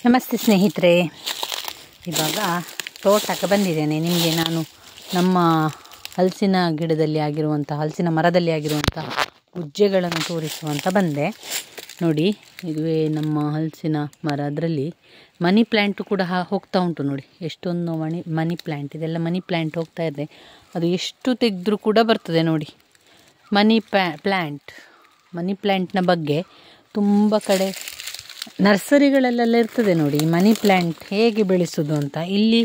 ನಮಸ್ತೆ ಸ್ನೇಹಿತರೆ, ಇವಾಗ ತೋಟಕ್ಕೆ ಬಂದಿದ್ದೇನೆ. ನಿಮಗೆ ನಾನು ನಮ್ಮ ಹಲಸಿನ ಗಿಡದಲ್ಲಿ ಆಗಿರುವಂಥ ಹಲಸಿನ ಮರದಲ್ಲಿ ಆಗಿರುವಂಥ ಗುಜ್ಜೆಗಳನ್ನು ತೋರಿಸುವಂತ ಬಂದೆ. ನೋಡಿ, ಇದುವೇ ನಮ್ಮ ಹಲಸಿನ ಮರ. ಅದರಲ್ಲಿ ಮನಿ ಪ್ಲ್ಯಾಂಟು ಕೂಡ ಹೋಗ್ತಾ ಉಂಟು. ನೋಡಿ ಎಷ್ಟೊಂದು ಮನಿ ಪ್ಲ್ಯಾಂಟ್, ಇದೆಲ್ಲ ಮನಿ ಪ್ಲ್ಯಾಂಟ್ ಹೋಗ್ತಾ ಇದೆ. ಅದು ಎಷ್ಟು ತೆಗೆದ್ರೂ ಕೂಡ ಬರ್ತದೆ. ನೋಡಿ, ಮನಿ ಪ್ಲ್ಯಾಂಟ್ನ ಬಗ್ಗೆ ತುಂಬ ಕಡೆ ನರ್ಸರಿಗಳಲ್ಲೆಲ್ಲ ಇರ್ತದೆ. ನೋಡಿ, ಮನಿ ಪ್ಲ್ಯಾಂಟ್ ಹೇಗೆ ಬೆಳೆಸೋದು ಅಂತ. ಇಲ್ಲಿ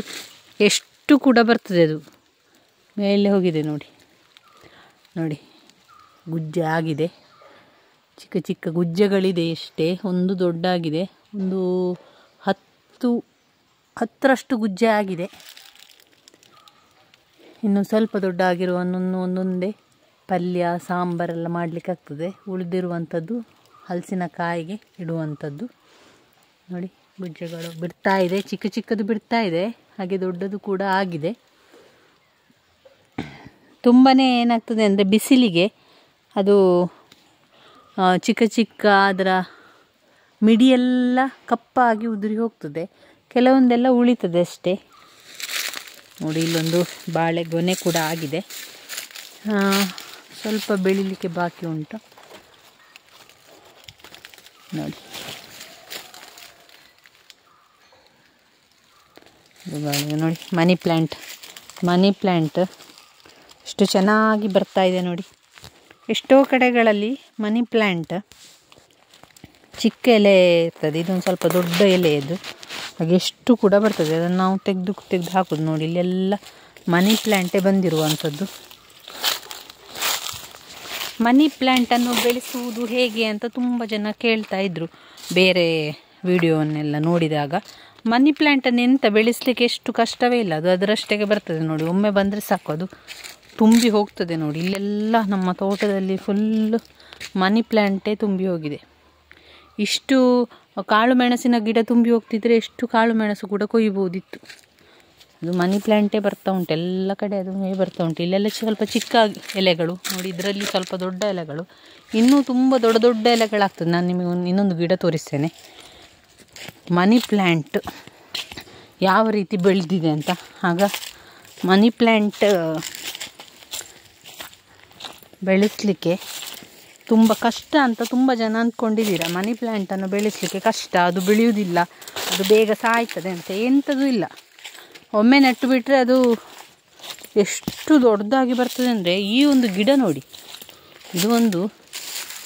ಎಷ್ಟು ಕೂಡ ಬರ್ತದೆ, ಅದು ಮೇಲೆ ಹೋಗಿದೆ. ನೋಡಿ ಗುಜ್ಜೆ ಆಗಿದೆ. ಚಿಕ್ಕ ಚಿಕ್ಕ ಗುಜ್ಜೆಗಳಿದೆ ಅಷ್ಟೇ. ಒಂದು ದೊಡ್ಡಾಗಿದೆ, ಒಂದು 10ರಷ್ಟು ಗುಜ್ಜೆ ಆಗಿದೆ. ಇನ್ನು ಸ್ವಲ್ಪ ದೊಡ್ಡ ಆಗಿರುವ ಒಂದೊಂದೇ ಪಲ್ಯ ಸಾಂಬಾರೆಲ್ಲ ಮಾಡಲಿಕ್ಕೆ ಆಗ್ತದೆ. ಉಳಿದಿರುವಂಥದ್ದು ಹಲಸಿನಕಾಯಿಗೆ ಇಡುವಂಥದ್ದು. ನೋಡಿ, ಗುಜ್ಜೆಗಳು ಬಿಡ್ತಾ ಇದೆ. ಚಿಕ್ಕ ಚಿಕ್ಕದು ಬಿಡ್ತಾ ಇದೆ, ಹಾಗೆ ದೊಡ್ಡದು ಕೂಡ ಆಗಿದೆ. ತುಂಬಾ ಏನಾಗ್ತದೆ ಅಂದರೆ ಬಿಸಿಲಿಗೆ ಅದು ಚಿಕ್ಕ ಚಿಕ್ಕ ಅದರ ಮಿಡಿಯೆಲ್ಲ ಕಪ್ಪಾಗಿ ಉದುರಿ ಹೋಗ್ತದೆ. ಕೆಲವೊಂದೆಲ್ಲ ಉಳಿತದೆ ಅಷ್ಟೇ. ನೋಡಿ, ಇಲ್ಲೊಂದು ಬಾಳೆ ಗೊನೆ ಕೂಡ ಆಗಿದೆ. ಸ್ವಲ್ಪ ಬೆಳಿಲಿಕ್ಕೆ ಬಾಕಿ ಉಂಟು. ನೋಡಿ, ನೋಡಿ ಮನಿ ಪ್ಲ್ಯಾಂಟ್ ಎಷ್ಟು ಚೆನ್ನಾಗಿ ಬರ್ತಾ ಇದೆ. ನೋಡಿ, ಎಷ್ಟೋ ಕಡೆಗಳಲ್ಲಿ ಮನಿ ಪ್ಲ್ಯಾಂಟ್ ಚಿಕ್ಕ ಎಲೆ ಇರ್ತದೆ, ಇದೊಂದು ಸ್ವಲ್ಪ ದೊಡ್ಡ ಎಲೆ ಇದು. ಹಾಗೆ ಎಷ್ಟು ಕೂಡ ಬರ್ತದೆ. ಅದನ್ನು ನಾವು ತೆಗೆದು ಹಾಕೋದು. ನೋಡಿ, ಇಲ್ಲೆಲ್ಲ ಮನಿ ಪ್ಲ್ಯಾಂಟೇ ಬಂದಿರುವಂಥದ್ದು. ಮನಿ ಪ್ಲ್ಯಾಂಟನ್ನು ಬೆಳೆಸುವುದು ಹೇಗೆ ಅಂತ ತುಂಬ ಜನ ಕೇಳ್ತಾ ಇದ್ದರು ಬೇರೆ ವಿಡಿಯೋವನ್ನೆಲ್ಲ ನೋಡಿದಾಗ. ಮನಿ ಪ್ಲ್ಯಾಂಟನ್ನು ಎಂತ ಬೆಳೆಸಲಿಕ್ಕೆ ಎಷ್ಟು ಕಷ್ಟವೇ ಇಲ್ಲ, ಅದು ಅದರಷ್ಟೇ ಬರ್ತದೆ. ನೋಡಿ, ಒಮ್ಮೆ ಬಂದರೆ ಸಾಕು, ಅದು ತುಂಬಿ ಹೋಗ್ತದೆ. ನೋಡಿ, ಇಲ್ಲೆಲ್ಲ ನಮ್ಮ ತೋಟದಲ್ಲಿ ಫುಲ್ಲು ಮನಿ ಪ್ಲ್ಯಾಂಟೇ ತುಂಬಿ ಹೋಗಿದೆ. ಇಷ್ಟು ಕಾಳು ಮೆಣಸಿನ ಗಿಡ ತುಂಬಿ ಹೋಗ್ತಿದ್ರೆ ಎಷ್ಟು ಕಾಳು ಮೆಣಸು ಕೂಡ ಕೊಯ್ಬೋದಿತ್ತು. ಅದು ಮನಿ ಪ್ಲ್ಯಾಂಟೇ ಬರ್ತಾ ಉಂಟು ಎಲ್ಲ ಕಡೆ, ಅದು ಬರ್ತಾ ಉಂಟು. ಇಲ್ಲೆಲ್ಲ ಸ್ವಲ್ಪ ಚಿಕ್ಕ ಎಲೆಗಳು. ನೋಡಿ, ಇದರಲ್ಲಿ ಸ್ವಲ್ಪ ದೊಡ್ಡ ಎಲೆಗಳು, ಇನ್ನೂ ತುಂಬ ದೊಡ್ಡ ದೊಡ್ಡ ಎಲೆಗಳಾಗ್ತದೆ. ನಾನು ನಿಮಗೆ ಇನ್ನೊಂದು ಗಿಡ ತೋರಿಸ್ತೇನೆ, ಮನಿ ಪ್ಲ್ಯಾಂಟ್ ಯಾವ ರೀತಿ ಬೆಳೆದಿದೆ ಅಂತ. ಆಗ ಮನಿ ಪ್ಲ್ಯಾಂಟ್ ಬೆಳೆಸಲಿಕ್ಕೆ ತುಂಬ ಕಷ್ಟ ಅಂತ ತುಂಬ ಜನ ಅಂದ್ಕೊಂಡಿದ್ದೀರ. ಮನಿ ಪ್ಲ್ಯಾಂಟನ್ನು ಬೆಳೆಸಲಿಕ್ಕೆ ಕಷ್ಟ, ಅದು ಬೆಳೆಯುವುದಿಲ್ಲ, ಅದು ಬೇಗ ಸಾಯ್ತದೆ ಅಂತ. ಎಂಥದ್ದು ಇಲ್ಲ, ಒಮ್ಮೆ ನೆಟ್ಟು ಬಿಟ್ಟರೆ ಅದು ಎಷ್ಟು ದೊಡ್ಡದಾಗಿ ಬರ್ತದೆ ಅಂದರೆ. ಈ ಒಂದು ಗಿಡ ನೋಡಿ, ಇದು ಒಂದು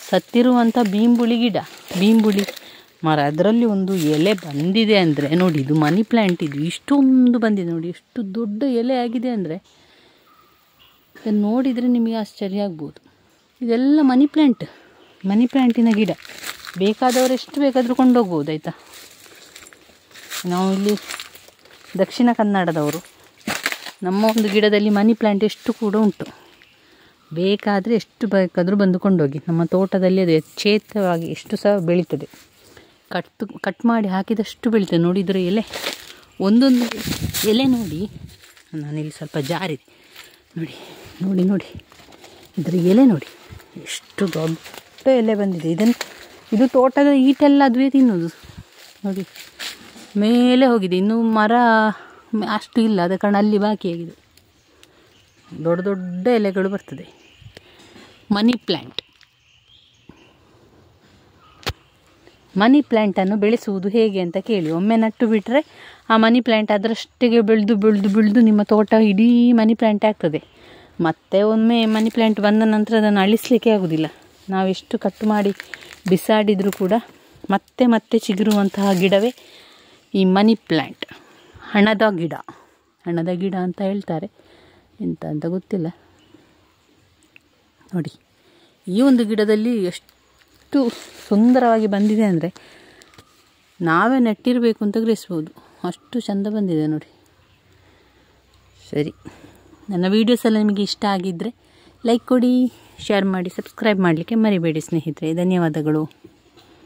ಸತ್ತಿರುವಂಥ ಬೀಂಬುಳಿ ಗಿಡ, ಬೀಂಬುಳಿ ಮರ. ಅದರಲ್ಲಿ ಒಂದು ಎಲೆ ಬಂದಿದೆ ಅಂದರೆ ನೋಡಿ, ಇದು ಮನಿ ಪ್ಲ್ಯಾಂಟ್. ಇದು ಇಷ್ಟೊಂದು ಬಂದಿದೆ ನೋಡಿ, ಎಷ್ಟು ದೊಡ್ಡ ಎಲೆ ಆಗಿದೆ ಅಂದರೆ ಇದನ್ನು ನೋಡಿದರೆ ನಿಮಗೆ ಆಶ್ಚರ್ಯ ಆಗ್ಬೋದು. ಇದೆಲ್ಲ ಮನಿ ಪ್ಲ್ಯಾಂಟಿನ ಗಿಡ. ಬೇಕಾದವರು ಎಷ್ಟು ಬೇಕಾದರೂ ಕೊಂಡೋಗ್ಬೋದು, ಆಯಿತಾ. ನಾವು ಇಲ್ಲಿ ದಕ್ಷಿಣ ಕನ್ನಡದವರು. ನಮ್ಮ ಒಂದು ಗಿಡದಲ್ಲಿ ಮನಿ ಪ್ಲ್ಯಾಂಟ್ ಎಷ್ಟು ಕೂಡ ಉಂಟು. ಬೇಕಾದರೆ ಎಷ್ಟು ಬೇಕಾದರೂ ಬಂದು ಕೊಂಡೋಗಿ. ನಮ್ಮ ತೋಟದಲ್ಲಿ ಅದು ಯಥೇಚ್ಛವಾಗಿ ಎಷ್ಟು ಸಹ ಬೆಳೀತದೆ. ಕಟ್ ಮಾಡಿ ಹಾಕಿದಷ್ಟು ಬೆಳೀತದೆ. ನೋಡಿ, ಇದರ ಎಲೆ, ಒಂದೊಂದು ಎಲೆ ನೋಡಿ. ನಾನಿಲ್ಲಿ ಸ್ವಲ್ಪ ಜಾರಿದೆ. ನೋಡಿ ಇದರ ಎಲೆ ನೋಡಿ, ಎಷ್ಟು ದೊಡ್ಡ ಎಲೆ ಬಂದಿದೆ. ಇದು ತೋಟದ ಈಟೆಲ್ಲ ಅದುವೇ ತಿನ್ನೋದು. ನೋಡಿ, ಮೇಲೆ ಹೋಗಿದೆ. ಇನ್ನು ಮರ ಅಷ್ಟು ಇಲ್ಲ, ಆದ ಕಾರಣ ಅಲ್ಲಿ ಬಾಕಿಯಾಗಿದೆ. ದೊಡ್ಡ ದೊಡ್ಡ ಎಲೆಗಳು ಬರ್ತದೆ. ಮನಿ ಪ್ಲ್ಯಾಂಟನ್ನು ಬೆಳೆಸುವುದು ಹೇಗೆ ಅಂತ ಕೇಳಿ. ಒಮ್ಮೆ ನಟ್ಟು ಬಿಟ್ಟರೆ ಆ ಮನಿ ಪ್ಲ್ಯಾಂಟ್ ಅದರಷ್ಟಿಗೆ ಬೆಳೆದು ನಿಮ್ಮ ತೋಟ ಇಡೀ ಮನಿ ಪ್ಲ್ಯಾಂಟ್ ಆಗ್ತದೆ. ಮತ್ತೆ ಒಮ್ಮೆ ಮನಿ ಪ್ಲ್ಯಾಂಟ್ ಬಂದ ನಂತರ ಅದನ್ನು ಅಳಿಸಲಿಕ್ಕೆ ಆಗೋದಿಲ್ಲ. ನಾವೆಷ್ಟು ಕಟ್ ಮಾಡಿ ಬಿಸಾಡಿದರೂ ಕೂಡ ಮತ್ತೆ ಚಿಗುರುವಂತಹ ಗಿಡವೇ ಈ ಮನಿ ಪ್ಲ್ಯಾಂಟ್. ಹಣದ ಗಿಡ ಅಂತ ಹೇಳ್ತಾರೆ, ಎಂತ ಅಂತ ಗೊತ್ತಿಲ್ಲ. ನೋಡಿ, ಈ ಒಂದು ಗಿಡದಲ್ಲಿ ಎಷ್ಟು ಸುಂದರವಾಗಿ ಬಂದಿದೆ ಅಂದರೆ ನಾವೇ ನೆಟ್ಟಿರಬೇಕು ಅಂತ ಗ್ರಹಿಸ್ಬೋದು, ಅಷ್ಟು ಚೆಂದ ಬಂದಿದೆ. ನೋಡಿ, ಸರಿ, ನನ್ನ ವೀಡಿಯೋಸ್ ಎಲ್ಲ ನಿಮಗೆ ಇಷ್ಟ ಆಗಿದ್ದರೆ ಲೈಕ್ ಕೊಡಿ, ಶೇರ್ ಮಾಡಿ, ಸಬ್ಸ್ಕ್ರೈಬ್ ಮಾಡಲಿಕ್ಕೆ ಮರಿಬೇಡಿ ಸ್ನೇಹಿತರೆ. ಧನ್ಯವಾದಗಳು.